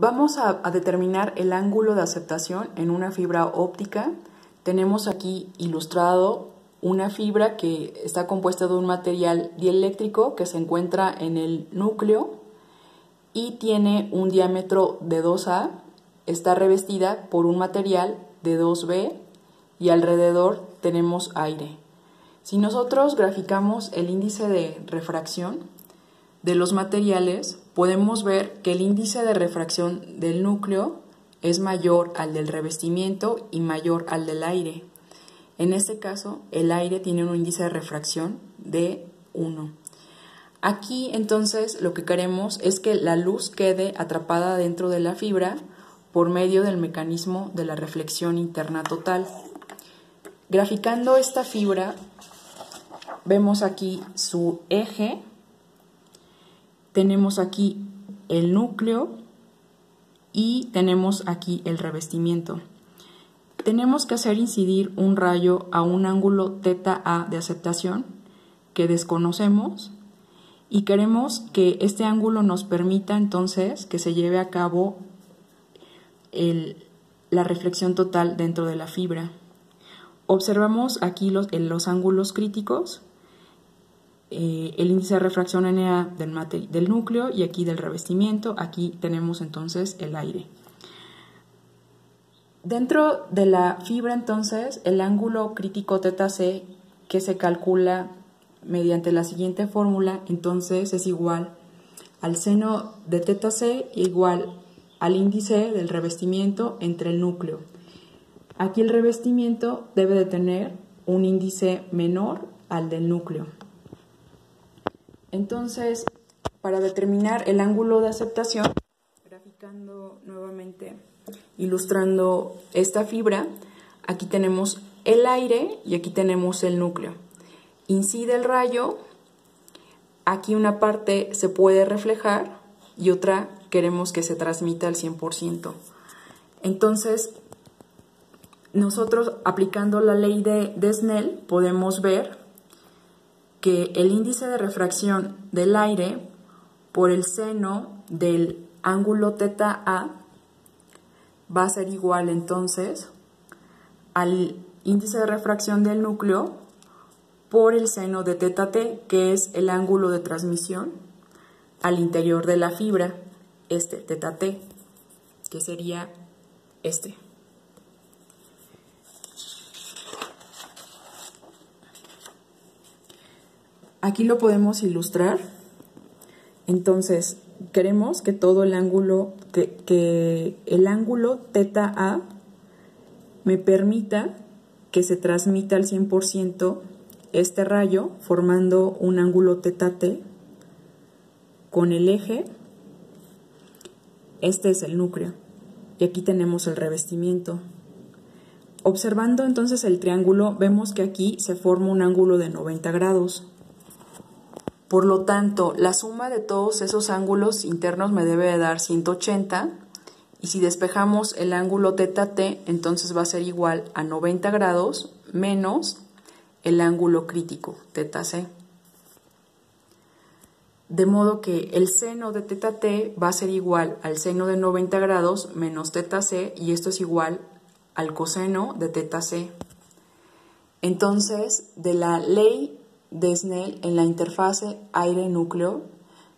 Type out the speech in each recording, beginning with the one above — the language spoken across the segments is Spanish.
Vamos a determinar el ángulo de aceptación en una fibra óptica. Tenemos aquí ilustrado una fibra que está compuesta de un material dieléctrico que se encuentra en el núcleo y tiene un diámetro de 2A, está revestida por un material de 2B y alrededor tenemos aire. Si nosotros graficamos el índice de refracción de los materiales, podemos ver que el índice de refracción del núcleo es mayor al del revestimiento y mayor al del aire. En este caso, el aire tiene un índice de refracción de 1. Aquí, entonces, lo que queremos es que la luz quede atrapada dentro de la fibra por medio del mecanismo de la reflexión interna total. Graficando esta fibra, vemos aquí su eje, tenemos aquí el núcleo y tenemos aquí el revestimiento. Tenemos que hacer incidir un rayo a un ángulo θA de aceptación que desconocemos y queremos que este ángulo nos permita entonces que se lleve a cabo la reflexión total dentro de la fibra. Observamos aquí los ángulos críticos, el índice de refracción Na del núcleo y aquí del revestimiento. Aquí tenemos entonces el aire. Dentro de la fibra entonces el ángulo crítico θC, que se calcula mediante la siguiente fórmula, entonces es igual al seno de θC igual al índice del revestimiento entre el núcleo. Aquí el revestimiento debe de tener un índice menor al del núcleo. Entonces, para determinar el ángulo de aceptación, graficando nuevamente, ilustrando esta fibra, aquí tenemos el aire y aquí tenemos el núcleo. Incide el rayo, aquí una parte se puede reflejar y otra queremos que se transmita al 100%. Entonces, nosotros aplicando la ley de Snell podemos ver que el índice de refracción del aire por el seno del ángulo θA va a ser igual entonces al índice de refracción del núcleo por el seno de θT, que es el ángulo de transmisión al interior de la fibra, θT, que sería este. Aquí lo podemos ilustrar. Entonces, queremos que todo el ángulo, que el ángulo θA me permita que se transmita al 100% este rayo, formando un ángulo θT con el eje. Este es el núcleo y aquí tenemos el revestimiento. Observando entonces el triángulo, vemos que aquí se forma un ángulo de 90 grados. Por lo tanto, la suma de todos esos ángulos internos me debe de dar 180, y si despejamos el ángulo θT, entonces va a ser igual a 90 grados menos el ángulo crítico, θC. De modo que el seno de θT va a ser igual al seno de 90 grados menos θC, y esto es igual al coseno de θC. Entonces, de la ley de Snell en la interfase aire-núcleo,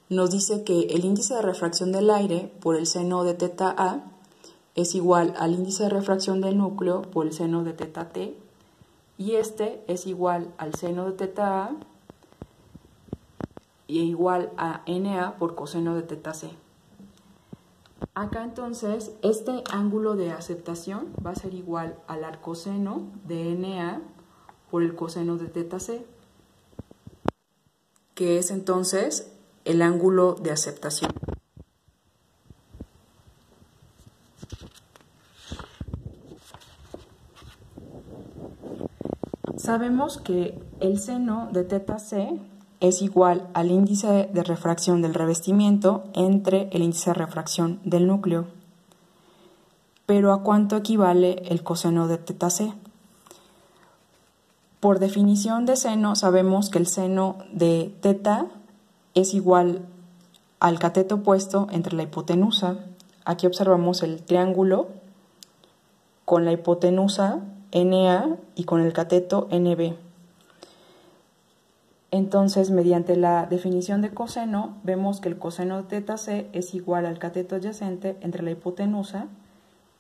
nos dice que el índice de refracción del aire por el seno de θA es igual al índice de refracción del núcleo por el seno de θT, y este es igual al seno de θA y igual a Na por coseno de θC. Acá entonces este ángulo de aceptación va a ser igual al arcoseno de Na por el coseno de θC, que es entonces el ángulo de aceptación. Sabemos que el seno de θC es igual al índice de refracción del revestimiento entre el índice de refracción del núcleo. Pero ¿a cuánto equivale el coseno de θC? Por definición de seno, sabemos que el seno de θ es igual al cateto opuesto entre la hipotenusa. aquí observamos el triángulo con la hipotenusa NA y con el cateto NB. Entonces, mediante la definición de coseno, vemos que el coseno de teta C es igual al cateto adyacente entre la hipotenusa,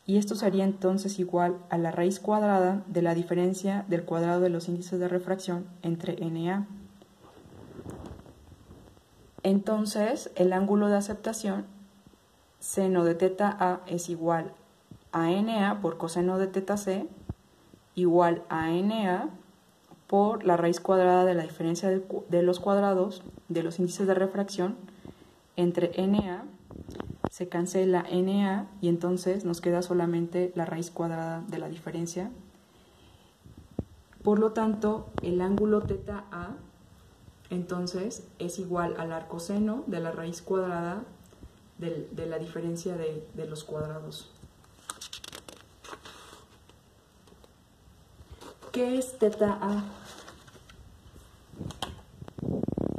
y esto sería entonces igual a la raíz cuadrada de la diferencia del cuadrado de los índices de refracción entre NA. Entonces, el ángulo de aceptación, seno de teta A es igual a NA por coseno de teta C, igual a NA por la raíz cuadrada de la diferencia de los cuadrados de los índices de refracción entre NA, se cancela NA y entonces nos queda solamente la raíz cuadrada de la diferencia. Por lo tanto, el ángulo teta A entonces es igual al arcoseno de la raíz cuadrada de la diferencia de los cuadrados. ¿Qué es teta A?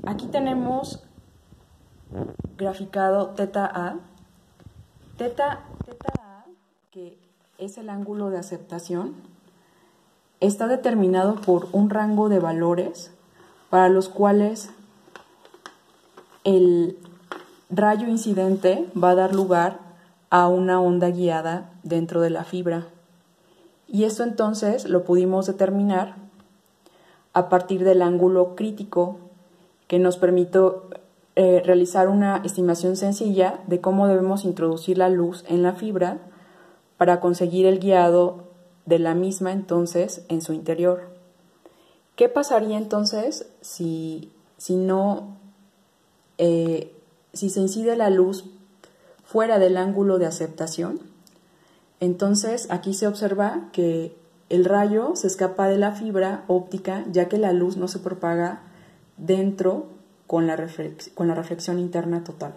Aquí tenemos graficado teta A. Teta A, que es el ángulo de aceptación, está determinado por un rango de valores para los cuales el rayo incidente va a dar lugar a una onda guiada dentro de la fibra. Y esto entonces lo pudimos determinar a partir del ángulo crítico, que nos permitió realizar una estimación sencilla de cómo debemos introducir la luz en la fibra para conseguir el guiado de la misma entonces en su interior. ¿Qué pasaría entonces si se incide la luz fuera del ángulo de aceptación? Entonces aquí se observa que el rayo se escapa de la fibra óptica, ya que la luz no se propaga dentro con la reflexión interna total.